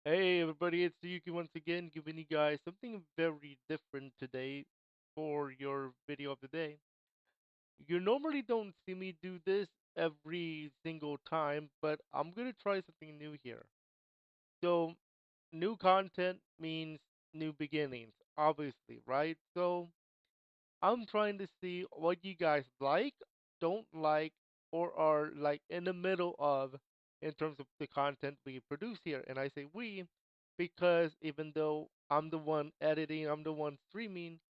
Hey everybody, it's Yuuki once again, giving you guys something very different today for your video of the day. You normally don't see me do this every single time, but I'm gonna try something new here. So, new content means new beginnings, obviously, right? So, I'm trying to see what you guys like, don't like, or are like in the middle of in terms of the content we produce here. And I say we because even though I'm the one editing, I'm the one streaming,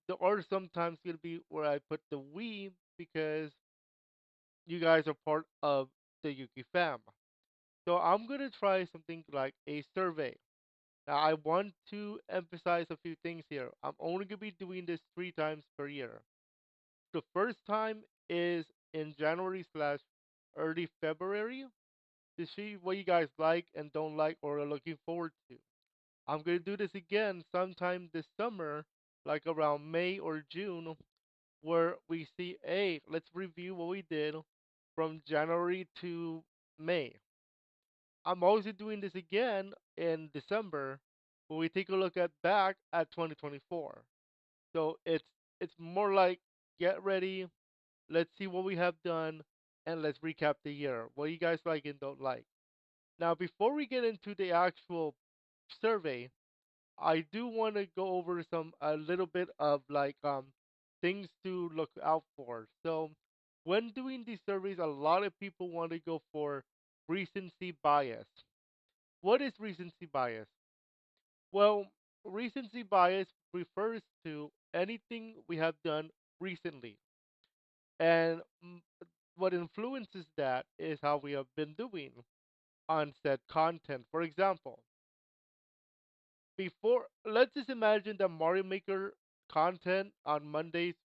there are sometimes gonna be where I put the we because you guys are part of the Yuki fam. So I'm gonna try something like a survey. Now I want to emphasize a few things here. I'm only gonna be doing this 3 times per year. The first time is in January slash early February to see what you guys like and don't like or are looking forward to. I'm gonna do this again sometime this summer, like around May or June, where we see, hey, let's review what we did from January to May. I'm also doing this again in December, where we take a look at back at 2024. So it's more like get ready, let's see what we have done, and let's recap the year. What you guys like and don't like. Now, before we get into the actual survey, I do want to go over some a little bit of things to look out for. So, when doing these surveys, a lot of people want to go for recency bias. What is recency bias? Well, recency bias refers to anything we have done recently. And what influences that is how we have been doing on said content. For example, before let's just imagine that Mario Maker content on Mondays,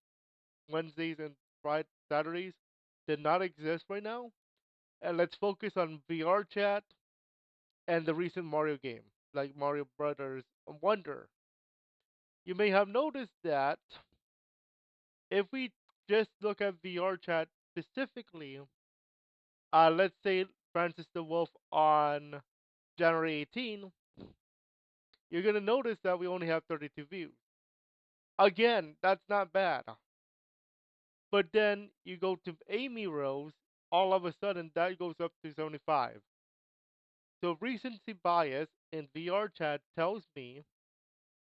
Wednesdays, and Friday Saturdays did not exist right now. And let's focus on VR chat and the recent Mario game, like Mario Brothers Wonder. You may have noticed that if we just look at VR chat specifically, let's say Francis the Wolf on January 18, you're going to notice that we only have 32 views. Again, that's not bad. But then you go to Amy Rose, all of a sudden that goes up to 75. So recency bias in VR chat tells me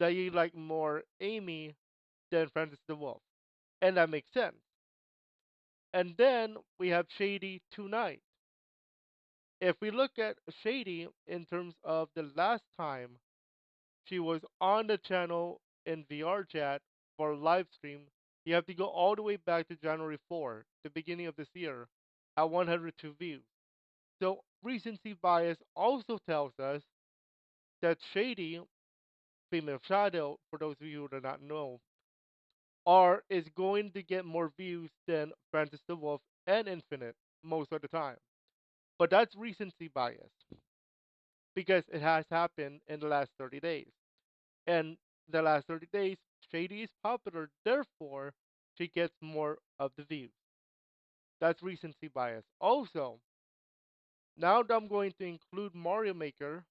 that you like more Amy than Francis the Wolf. And that makes sense. And then we have Shady tonight. If we look at Shady in terms of the last time she was on the channel in VR chat for a live stream, you have to go all the way back to January 4, the beginning of this year, at 102 views. So recency bias also tells us that Shady, female shadow, for those of you who do not know, is going to get more views than Francis the Wolf and Infinite most of the time. But that's recency bias because it has happened in the last 30 days. And the last 30 days, Shady is popular, therefore, she gets more of the views. That's recency bias. Also, now that I'm going to include Mario Maker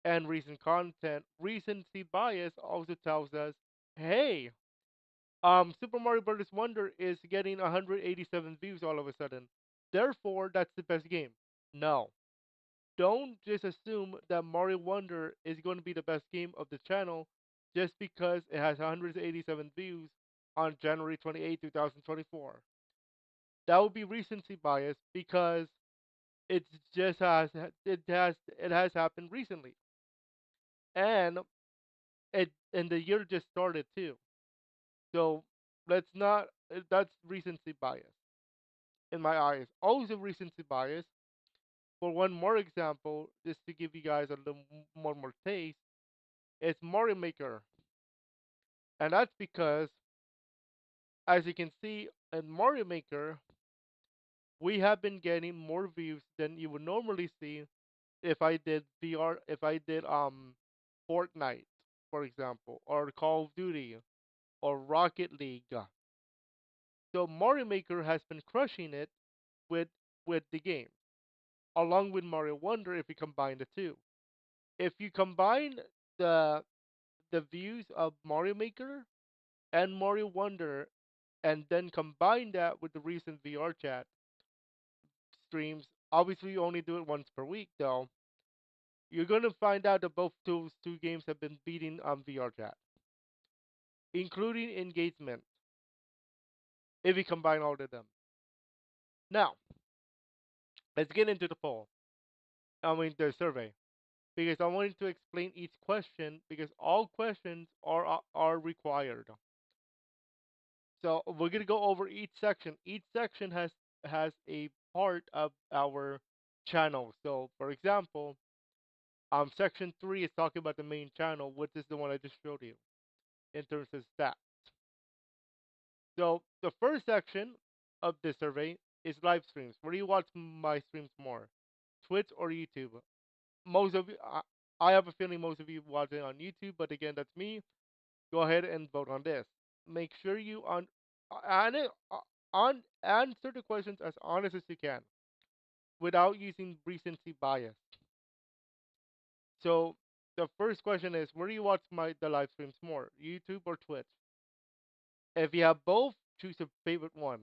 and recent content, recency bias also tells us, hey, Super Mario Bros. Wonder is getting 187 views all of a sudden. Therefore, that's the best game. No. Don't just assume that Mario Wonder is going to be the best game of the channel just because it has 187 views on January 28, 2024. That would be recency bias because it just has happened recently. And the year just started too. So let's not that's recency bias in my eyes. Also recency bias for one more example, just to give you guys a little more taste, it's Mario Maker. And that's because, as you can see in Mario Maker, we have been getting more views than you would normally see if I did VR, if I did Fortnite, for example, or Call of Duty, or Rocket League. So Mario Maker has been crushing it with the game, along with Mario Wonder if you combine the two. If you combine the the views of Mario Maker and Mario Wonder, and then combine that with the recent VR chat streams, obviously you only do it once per week, though. You're gonna find out that both those two games have been beating VR chat, including engagement, if you combine all of them. Now, let's get into the poll. I mean, the survey, because I wanted to explain each question because all questions are required. So we're gonna go over each section. Each section has a part of our channel. So, for example, section 3 is talking about the main channel, which is the one I just showed you in terms of stats. So the first section of the survey is live streams. Where do you watch my streams more, Twitch or YouTube? Most of you, I have a feeling most of you watch it on YouTube, but again, that's me. Go ahead and vote on this. Make sure you answer the questions as honest as you can without using recency bias. So the first question is, where do you watch the live streams more, YouTube or Twitch? If you have both, choose a favorite one.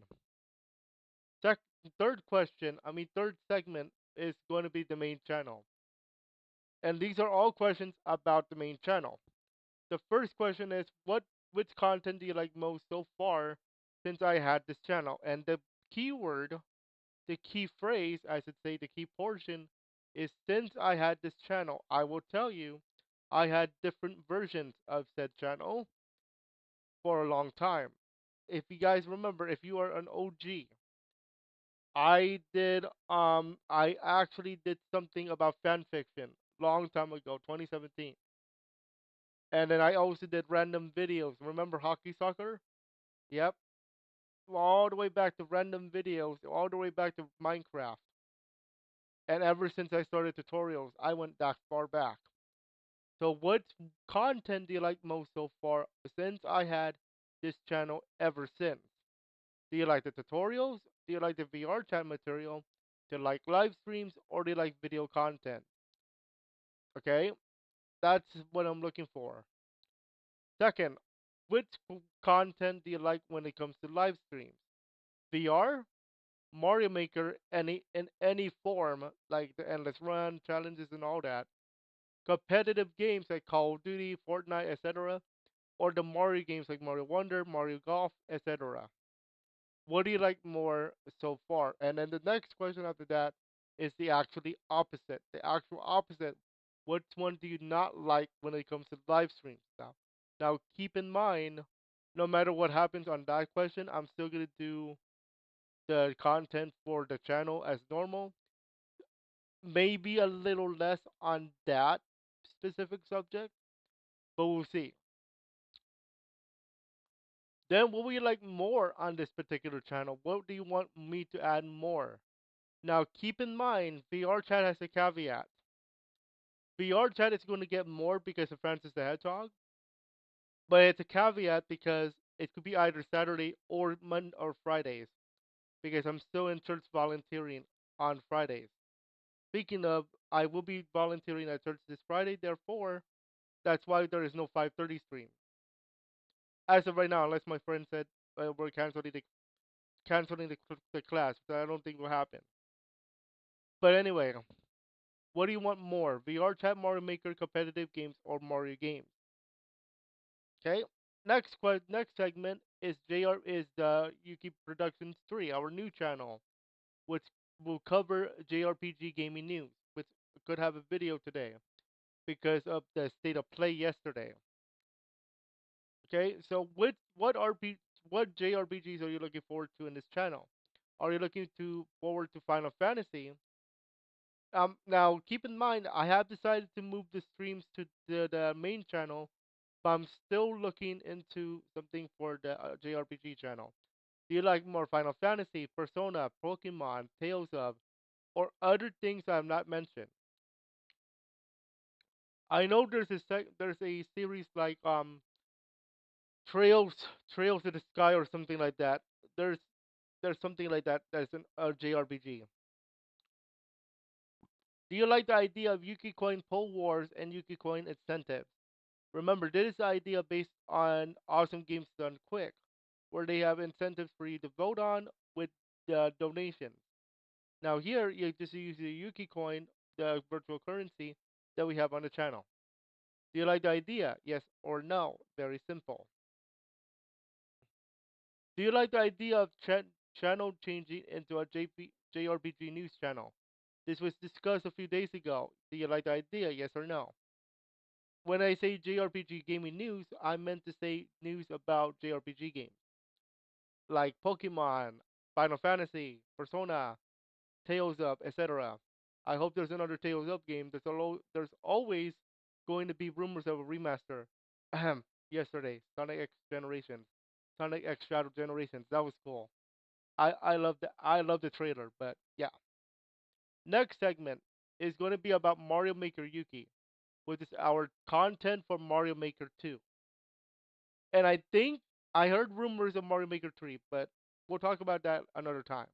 Sec- third question, third segment is going to be the main channel. And these are all questions about the main channel. The first question is, which content do you like most so far since I had this channel? And the keyword, the key phrase, I should say, the key portion is since I had this channel. I will tell you, I had different versions of said channel for a long time. If you guys remember, if you are an OG, I actually did something about fan fiction long time ago, 2017. And then I also did random videos. Remember hockey soccer? Yep. All the way back to random videos, all the way back to Minecraft. And ever since I started tutorials, I went that far back. So what content do you like most so far since I had this channel ever since? Do you like the tutorials? Do you like the VR chat material? Do you like live streams or do you like video content? Okay, that's what I'm looking for. Second, which content do you like when it comes to live streams? VR, Mario Maker, in any form, like the endless run, challenges, and all that. Competitive games like Call of Duty, Fortnite, etc., or the Mario games like Mario Wonder, Mario Golf, etc. What do you like more so far? And then the next question after that is the actually opposite. The actual opposite. Which one do you not like when it comes to live streams now? Now keep in mind, no matter what happens on that question, I'm still gonna do the content for the channel as normal. Maybe a little less on that specific subject, but we'll see. Then what would you like more on this particular channel? What do you want me to add more? Now keep in mind, VR chat has a caveat. VR chat is going to get more because of Francis the Hedgehog, but it's a caveat because it could be either Saturday or Monday or Fridays because I'm still in church volunteering on Fridays. Speaking of, I will be volunteering at church this Friday, therefore, that's why there is no 5:30 stream as of right now, unless my friend said we're canceling the class, but I don't think will happen. But anyway, what do you want more? VR chat, Mario Maker, competitive games, or Mario games? Okay. Next segment is the Yuki Productions 3, our new channel, which will cover JRPG gaming news, which could have a video today because of the state of play yesterday. Okay, so what JRPGs are you looking forward to in this channel? Are you looking to forward to Final Fantasy? Now keep in mind I have decided to move the streams to the main channel, but I'm still looking into something for the JRPG channel. Do you like more Final Fantasy, Persona, Pokemon, Tales of, or other things I have not mentioned? I know there's a series like Trails Trails to the Sky or something like that. There's there's something like that that's an JRPG. Do you like the idea of Yuki Coin pull wars and Yuki Coin incentives? Remember, this is the idea based on Awesome Games Done Quick, where they have incentives for you to vote on with the donations. Now here, you just use the Yuki Coin, the virtual currency that we have on the channel. Do you like the idea? Yes or no? Very simple. Do you like the idea of channel changing into a JRPG news channel? This was discussed a few days ago. Do you like the idea? Yes or no? When I say JRPG gaming news, I meant to say news about JRPG games like Pokemon, Final Fantasy, Persona, Tales of, etc. I hope there's another Tales of game. There's always going to be rumors of a remaster. Ahem. Yesterday, Sonic X Generations, Sonic X Shadow Generations. That was cool. I love the trailer, but yeah. Next segment is going to be about Mario Maker Yuki, which is our content for Mario Maker 2. And I think I heard rumors of Mario Maker 3, but we'll talk about that another time.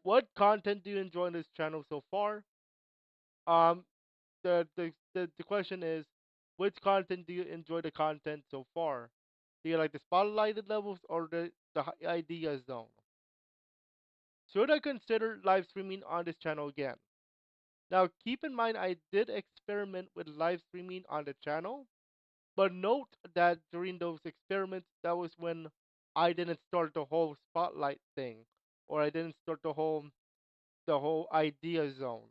What content do you enjoy on this channel so far? Um, the question is, which content do you enjoy the content so far? Do you like the spotlighted levels or the idea zone? Should I consider live streaming on this channel again? Now, keep in mind I did experiment with live streaming on the channel, but note that during those experiments, that was when I didn't start the whole spotlight thing, or I didn't start the whole idea zone.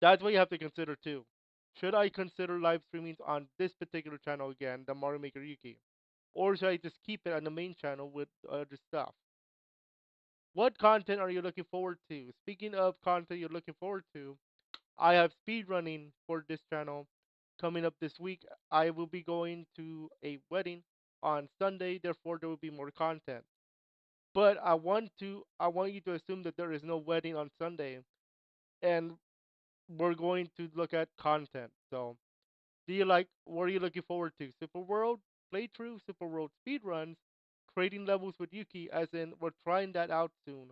That's what you have to consider too. Should I consider live streamings on this particular channel again, the Mario Maker Yuki? Or should I just keep it on the main channel with other stuff? What content are you looking forward to? Speaking of content you're looking forward to, I have speedrunning for this channel coming up this week. I will be going to a wedding on Sunday, therefore there will be more content. But I want you to assume that there is no wedding on Sunday and we're going to look at content. So what are you looking forward to? Super World playthrough, Super World speedruns, creating levels with Yuki, as in we're trying that out soon.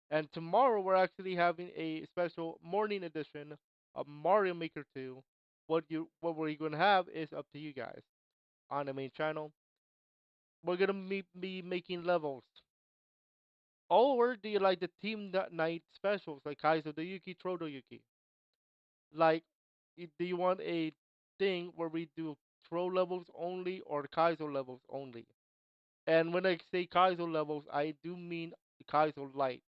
And tomorrow we're actually having a special morning edition of Mario Maker 2. What we're gonna have is up to you guys on the main channel. We're gonna be making levels. Or do you like the team that night specials like Kaizo the Yuki, Trodo Yuki? Like, do you want a thing where we do throw levels only or Kaizo levels only? And when I say Kaizo levels, I do mean Kaizo light.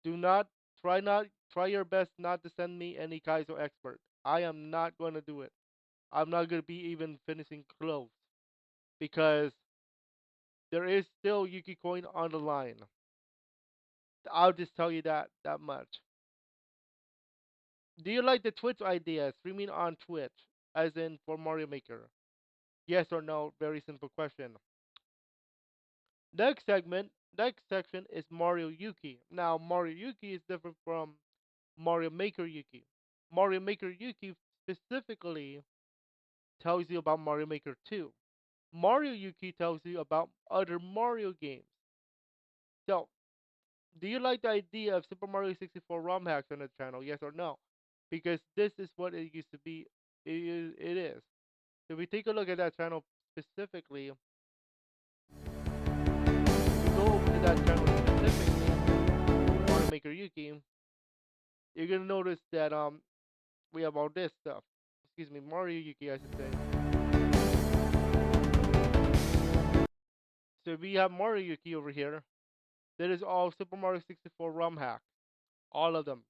Do not try your best not to send me any Kaizo expert. I am not going to do it. I'm not going to be even finishing close because there is still Yuki Coin on the line. I'll just tell you that much. Do you like the Twitch idea, streaming on Twitch, as in for Mario Maker? Yes or no? Very simple question. Next section is Mario Yuki. Now, Mario Yuki is different from Mario Maker Yuki. Mario Maker Yuki specifically tells you about Mario Maker 2. Mario Yuki tells you about other Mario games. So, do you like the idea of Super Mario 64 ROM hacks on the channel? Yes or no? Because this is what it used to be. It is. So if we take a look at that channel specifically, we go over to that channel specifically, Mario Maker Yuki, you're gonna notice that we have all this stuff. Excuse me, Mario Yuki, I should say. So we have Mario Yuki over here. That is all Super Mario 64 ROM hack. All of them.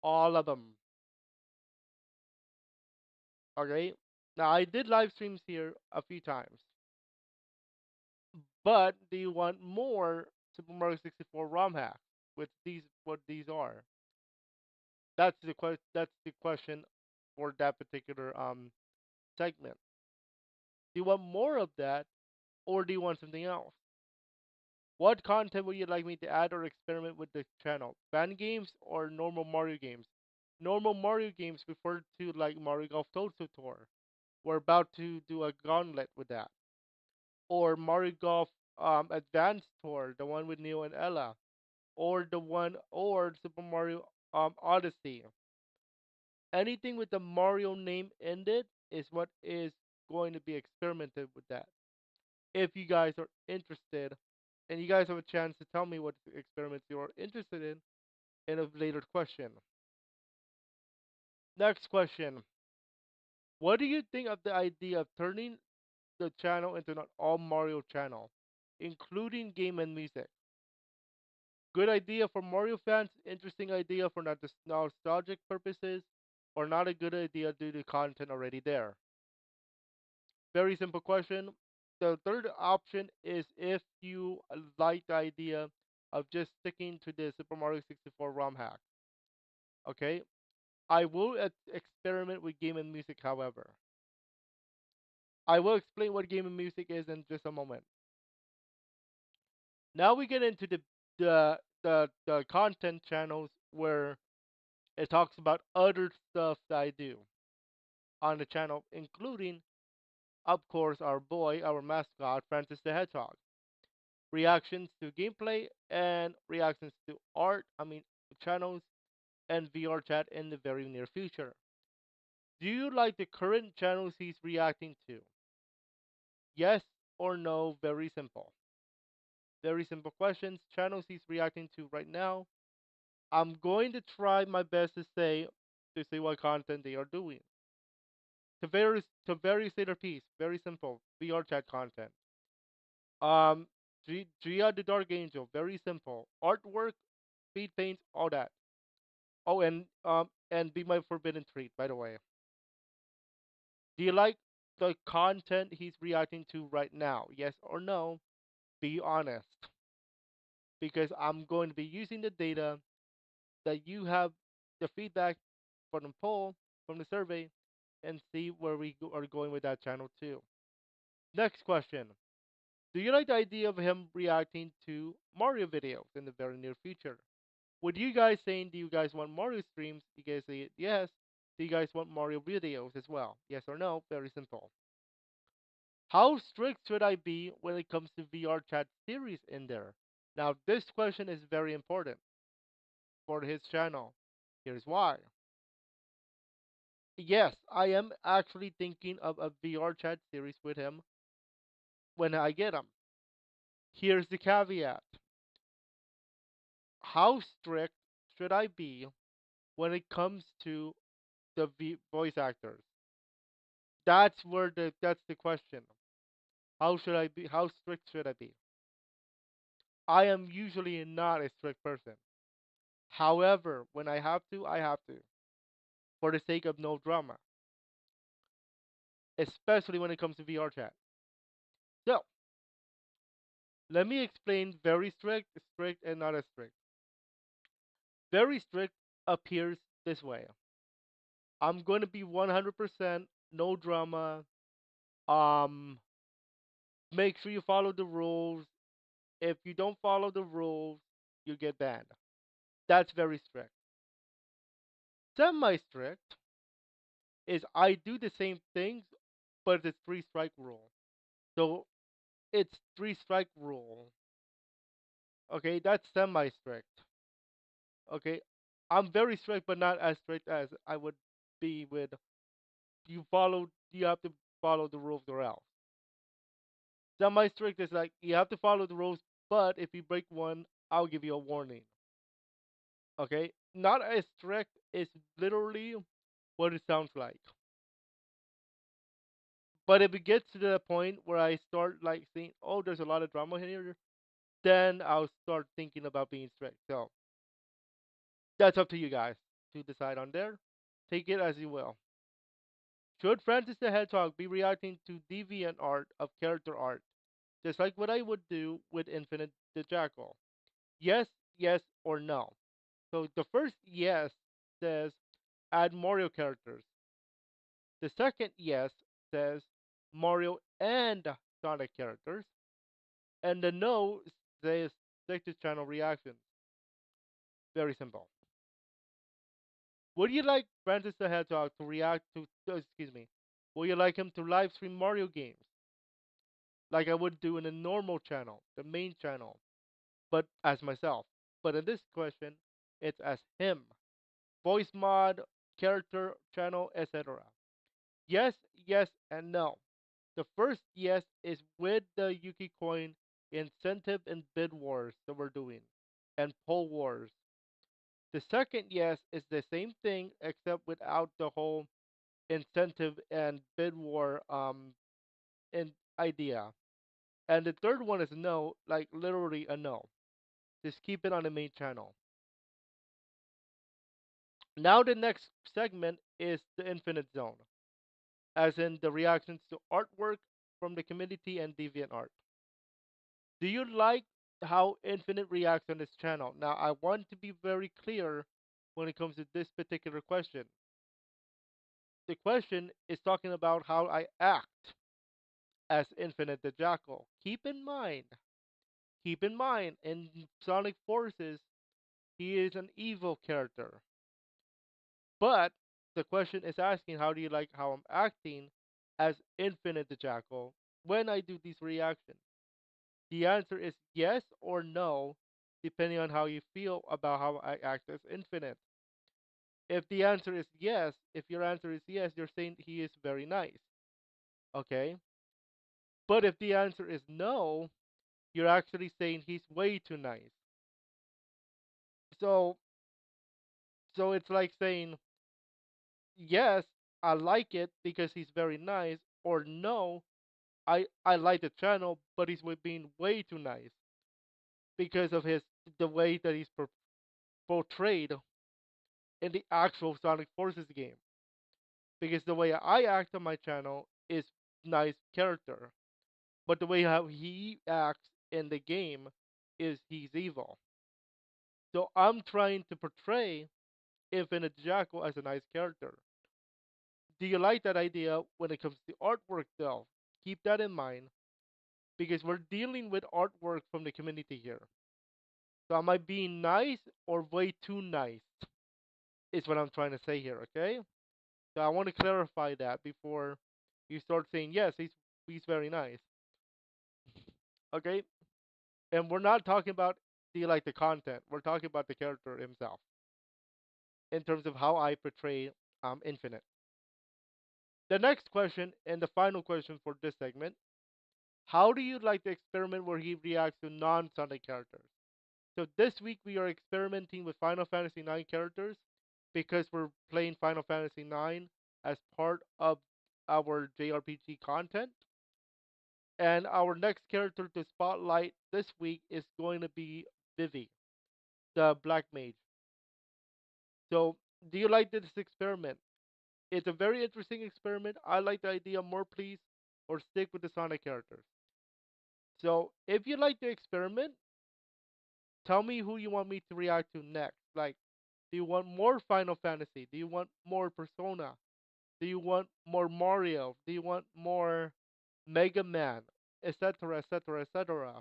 All of them. Okay. Now I did live streams here a few times, but do you want more Super Mario 64 ROM hacks? Which what these are? That's the question for that particular segment. Do you want more of that, or do you want something else? What content would you like me to add or experiment with the channel? Fan games or normal Mario games? Normal Mario games refer to like Mario Golf Toadstool Tour. We're about to do a gauntlet with that. Or Mario Golf Advanced Tour, the one with Neo and Ella. Or the one or Super Mario Odyssey. Anything with the Mario name ended is what is going to be experimented with that. If you guys are interested, and you guys have a chance to tell me what experiments you are interested in a later question. Next question. What do you think of the idea of turning the channel into an all Mario channel, including game and music? Good idea for Mario fans, interesting idea for nostalgic purposes, or not a good idea due to content already there? Very simple question. The third option is if you like the idea of just sticking to the Super Mario 64 ROM hack. Okay? I will experiment with game and music, however. I will explain what game and music is in just a moment. Now we get into the content channels where it talks about other stuff that I do on the channel, including, of course, our boy, our mascot, Francis the Hedgehog. Reactions to gameplay and reactions to art, channels and VR chat in the very near future. Do you like the current channels he's reacting to? Yes or no? Very simple. Very simple questions. Channels he's reacting to right now. I'm going to try my best to say what content they are doing. To very say their piece. Very simple. VR chat content. Um, Gia the Dark Angel. Very simple. Artwork, speed paints, all that. Oh, and be my forbidden treat. By the way, do you like the content he's reacting to right now? Yes or no? Be honest, because I'm going to be using the data that you have, the feedback from the poll, from the survey, and see where are going with that channel too. Next question. Do you like the idea of him reacting to Mario videos in the very near future? What you guys saying? Do you guys want Mario streams? You guys say yes. Do you guys want Mario videos as well? Yes or no? Very simple. How strict should I be when it comes to VR chat series in there? Now, this question is very important for his channel. Here's why. Yes, I am actually thinking of a VR chat series with him when I get him. Here's the caveat. How strict should I be when it comes to the voice actors? That's the question. How should I be? How strict should I be? I am usually not a strict person. However, when I have to, I have to, for the sake of no drama, especially when it comes to VR chat. So, let me explain very strict, strict, and not as strict. Very strict appears this way. I'm going to be 100% no drama. Um, Make sure you follow the rules. If you don't follow the rules, you get banned. That's very strict. Semi strict is I do the same things, but it's three strike rule. So it's three strike rule. Okay, that's semi strict. Okay, I'm very strict, but not as strict as I would be with you. You have to follow the rules or else. Semi strict is like you have to follow the rules, but if you break one, I'll give you a warning. Okay, not as strict is literally what it sounds like. But if it gets to the point where I start like saying, "Oh, there's a lot of drama here," then I'll start thinking about being strict. So that's up to you guys to decide on there. Take it as you will. Should Francis the Hedgehog be reacting to deviant art of character art, just like what I would do with Infinite the Jackal? Yes, yes, or no. So the first yes says add Mario characters. The second yes says Mario and Sonic characters. And the no says stick to channel reactions. Very simple. Would you like Francis the Hedgehog to react to, excuse me, would you like him to live stream Mario games like I would do in a normal channel, the main channel, but as myself? But in this question, it's as him. voice mod, character, channel, etc. Yes, yes, and no. The first yes is with the Yuki coin incentive and bid wars that we're doing, and poll wars. The second yes is the same thing except without the whole incentive and bid war idea. And the third one is no, like literally a no. Just keep it on the main channel. Now the next segment is the infinite zone, as in the reactions to artwork from the community and DeviantArt. Do you like how Infinite reacts on this channel? Now I want to be very clear when it comes to this particular question. The question is talking about how I act as Infinite the Jackal. Keep in mind, in Sonic Forces, he is an evil character. But the question is asking, how do you like how I'm acting as Infinite the Jackal when I do these reactions? The answer is yes or no, depending on how you feel about how I act as Infinite. If the answer is yes, if your answer is yes, you're saying he is very nice. Okay? But if the answer is no, you're actually saying he's way too nice. So so it's like saying yes, I like it because he's very nice, or no, I like the channel, but he's being way too nice because of his the way that he's portrayed in the actual Sonic Forces game. Because the way I act on my channel is nice character, but the way how he acts in the game is he's evil. So I'm trying to portray Infinite Jackal as a nice character. Do you like that idea when it comes to artwork though? Keep that in mind because we're dealing with artwork from the community here. So am I being nice or way too nice? Is what I'm trying to say here, okay? So I want to clarify that before you start saying yes, he's very nice. Okay? And we're not talking about do you like the content. We're talking about the character himself in terms of how I portray Infinite. The next question and the final question for this segment: how do you like the experiment where he reacts to non-Sonic characters? So this week we are experimenting with Final Fantasy IX characters because we're playing Final Fantasy IX as part of our JRPG content. And our next character to spotlight this week is going to be Vivi, the Black Mage. So, do you like this experiment? It's a very interesting experiment. I like the idea more, please, or stick with the Sonic characters. So, if you like the experiment, tell me who you want me to react to next. Like, do you want more Final Fantasy? Do you want more Persona? Do you want more Mario? Do you want more Mega Man? Etc., etc., etc.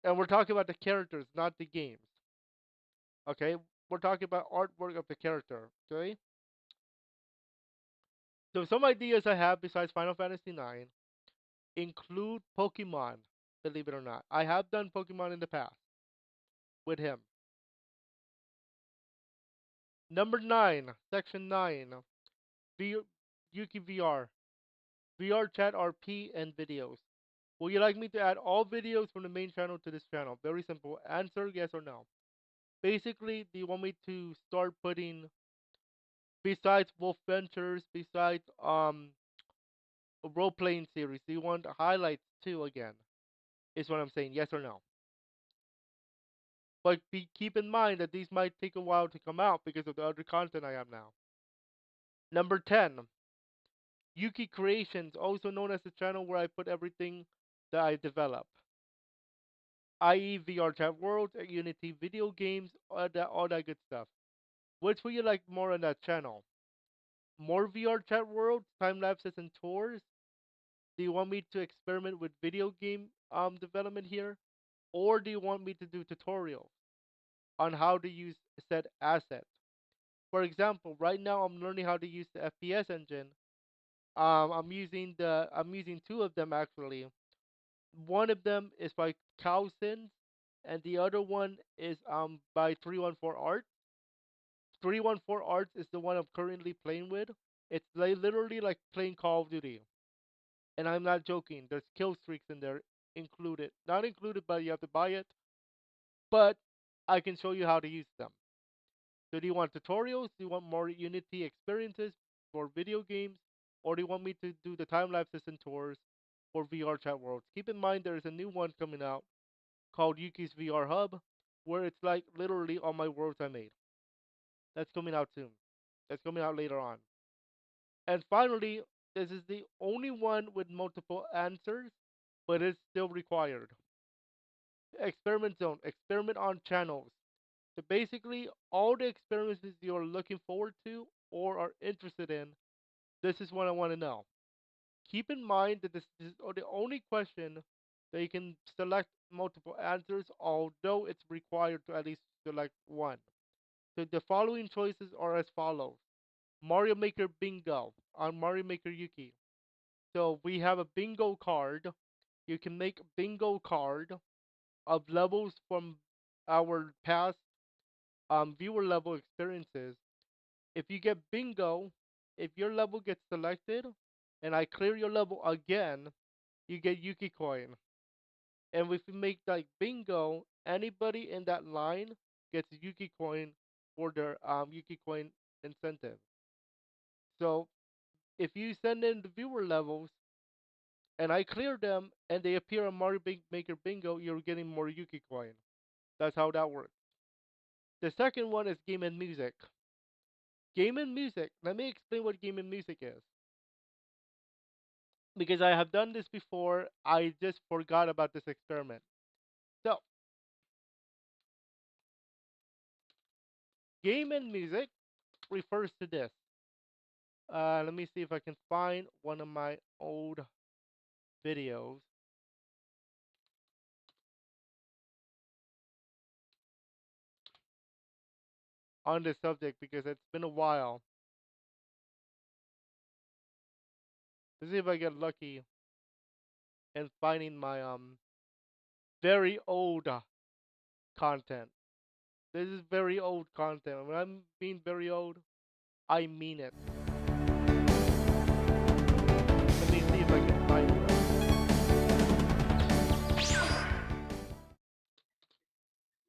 And we're talking about the characters, not the games. Okay? We're talking about artwork of the character. Okay? So some ideas I have besides Final Fantasy IX include Pokemon, believe it or not. I have done Pokemon in the past with him. Number 9, Section 9, v- Yuki VR. VR chat RP and videos. Would you like me to add all videos from the main channel to this channel? Very simple. Answer yes or no. Basically, do you want me to start putting besides Wolf Ventures, besides role playing series, do you want highlights too again? Is what I'm saying, yes or no. But keep in mind that these might take a while to come out because of the other content I have now. Number 10, Yuki Creations, also known as the channel where I put everything that I develop, i.e., VR chat worlds, Unity video games, all that good stuff. Which would you like more on that channel? More VR chat worlds, time lapses, and tours? Do you want me to experiment with video game development here? Or do you want me to do tutorials on how to use said assets? For example, right now I'm learning how to use the FPS engine. I'm using two of them actually. One of them is by Cowsins, and the other one is by 314 Art. 314 Arts is the one I'm currently playing with. It's like literally like playing Call of Duty, and I'm not joking. There's kill streaks in there included, not included, but you have to buy it. But I can show you how to use them. So do you want tutorials? Do you want more Unity experiences for video games? Or do you want me to do the time lapses and tours for VR chat worlds? Keep in mind there is a new one coming out called Yuki's VR Hub, where it's like literally all my worlds I made. That's coming out soon. That's coming out later on. And finally, this is the only one with multiple answers, but it's still required. Experiment zone, experiment on channels. So basically, all the experiences you're looking forward to or are interested in, this is what I want to know. Keep in mind that this is the only question that you can select multiple answers, although it's required to at least select one. So the following choices are as follows: Mario Maker Bingo on Mario Maker Yuki. So we have a bingo card. You can make a bingo card of levels from our past viewer level experiences. If you get bingo, if your level gets selected and I clear your level again, you get Yuki coin. And if you make like bingo, anybody in that line gets Yuki coin for their Yuki coin incentive. So if you send in the viewer levels and I clear them and they appear on Mario Maker Bingo, you're getting more Yuki coin. That's how that works. The second one is game and music. Game and music. Let me explain what game and music is. Because I have done this before, I just forgot about this experiment. So, game and music refers to this. Let me see if I can find one of my old videos on this subject because it's been a while. Let's see if I get lucky in finding my very old content. This is very old content. When I'm being very old, I mean it. Let me see if I can find it.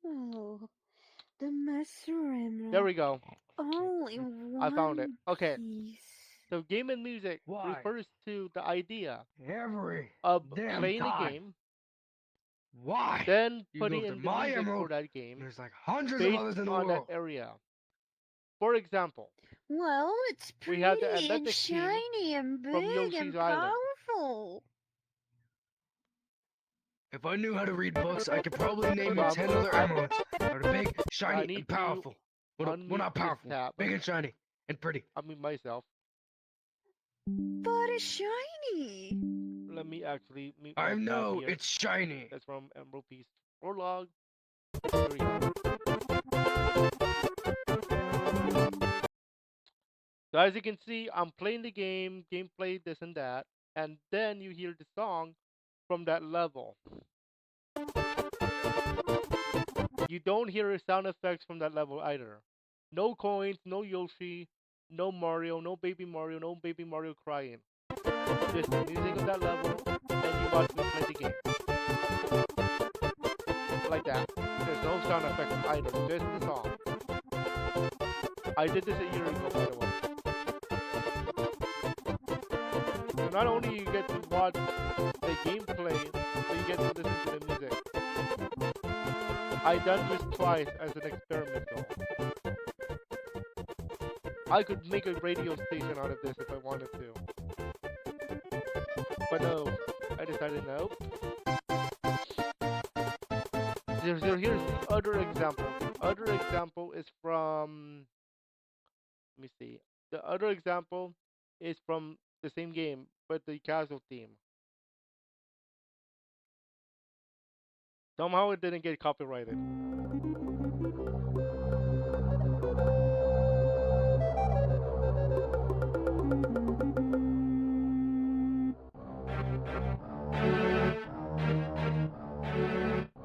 Oh, the Master There Emerald. we go. Only I found it. one Okay. piece. So game and music Why? refers to the idea Every of damn playing a time. game, Why? then You go putting after in the my music for emerald, that and game there's like hundreds of based others in the on that world. area. For example, Well, it's we have the pretty and athletic team shiny and from big Yoshi's and Island. powerful. If I knew how to read books, I could probably name So you 10 other emeralds that are big, I shiny, need and to powerful. Well, unmute not this powerful, tab. big and shiny, and pretty. I mean myself. But it's shiny. Let me actually mute I my tab know here. it's shiny. That's from Emerald Piece Prologue. Here we go. So as you can see, I'm playing the game, gameplay, this and that, and then you hear the song from that level. You don't hear sound effects from that level either. No coins, no Yoshi, no Mario, no baby Mario crying. Just the music of that level, and you watch me play the game. Like that. There's no sound effects either, just the song. I did this a year ago, by the way. So not only you get to watch the gameplay, but you get to listen to the music. I done this twice as an experiment though. I could make a radio station out of this if I wanted to. But no, I decided no. Here's the other example. The other example is from, let me see. The other example is from the same game, but the casual theme. Somehow it didn't get copyrighted.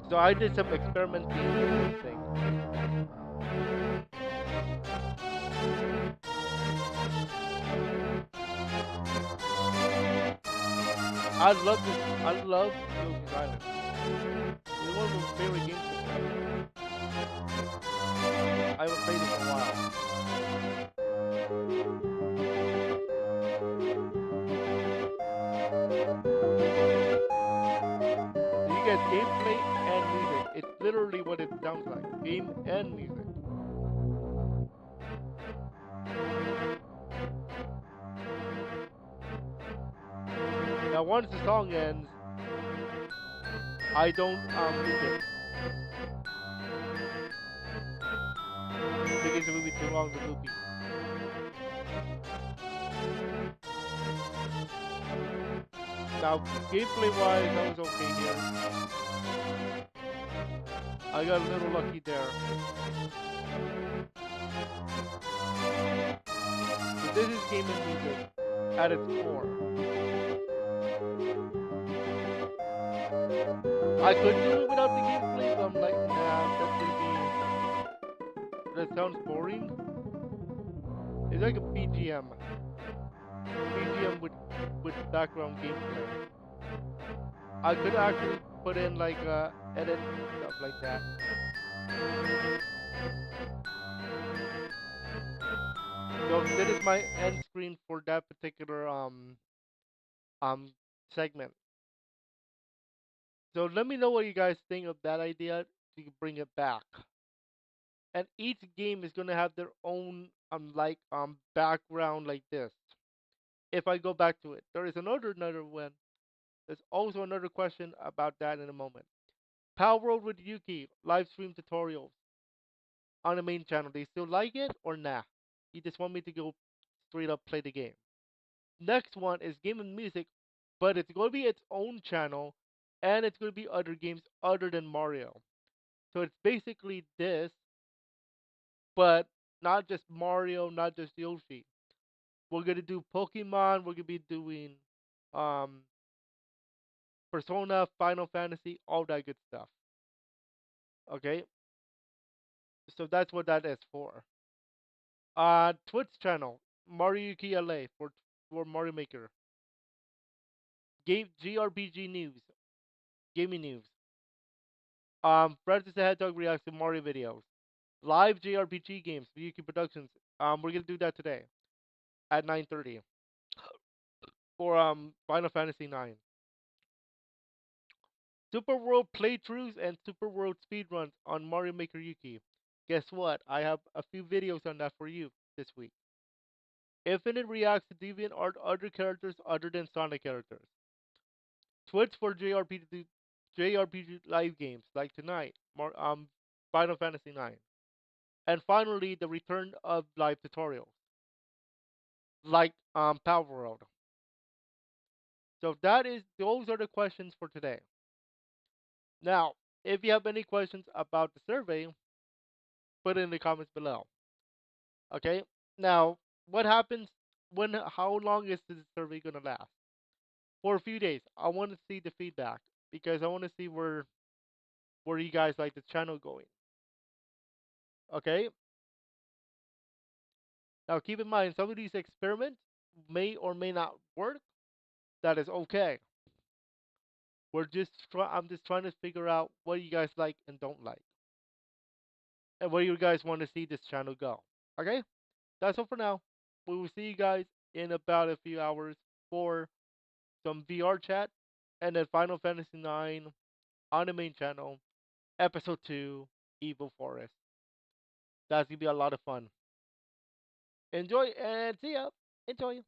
So I did some experimenting with this thing. I love this. I love Yoshi's Island. It's one of my favorite games to play. I haven't played it in a while. So you get gameplay and music. It's literally what it sounds like. Game and music. Now once the song ends, I don't loop it because it would be too long to looping. Now gameplay wise, I was okay here. I got a little lucky there. So this is game and music at its core. I could do it without the gameplay, but I'm like, nah, that sounds boring. It's like a BGM. BGM with background gameplay. I could actually put in like edit stuff like that. So this is my end screen for that particular um segment. So let me know what you guys think of that idea. You can bring it back. And each game is gonna have their own like background like this. If I go back to it, there is another one. There's also another question about that in a moment. Power Road with Yuki live stream tutorials on the main channel. They still like it or nah? You just want me to go straight up play the game. Next one is game and music, but it's going to be its own channel, and it's going to be other games other than Mario. So it's basically this, but not just Mario, not just Yoshi. We're gonna do Pokemon. We're gonna be doing um, Persona, Final Fantasy, all that good stuff. Okay, so that's what that is for. Twitch channel Mario Yuki LA for Mario Maker. Game GRPG news, gaming news. Francis the Hedgehog reacts to Mario videos. Live JRPG games for Yuki Productions. We're gonna do that today at 9:30 for Final Fantasy 9. Super World playthroughs and Super World speedruns on Mario Maker Yuki. Guess what? I have a few videos on that for you this week. Infinite reacts to DeviantArt other characters other than Sonic characters. Twitch for JRPG live games like tonight, Final Fantasy 9. And finally, the return of live tutorials like Power World. So those are the questions for today. Now, if you have any questions about the survey, put it in the comments below. Okay. Now, what happens when? How long is this survey gonna last? For a few days. I want to see the feedback because I want to see where you guys like the channel going. Okay. Now, keep in mind some of these experiments may or may not work. That is okay. I'm just trying to figure out what you guys like and don't like, and where you guys want to see this channel go. Okay. That's all for now. We will see you guys in about a few hours for some VR chat and then Final Fantasy 9 on the main channel, Episode 2, Evil Forest. That's gonna be a lot of fun. Enjoy and see ya. Enjoy.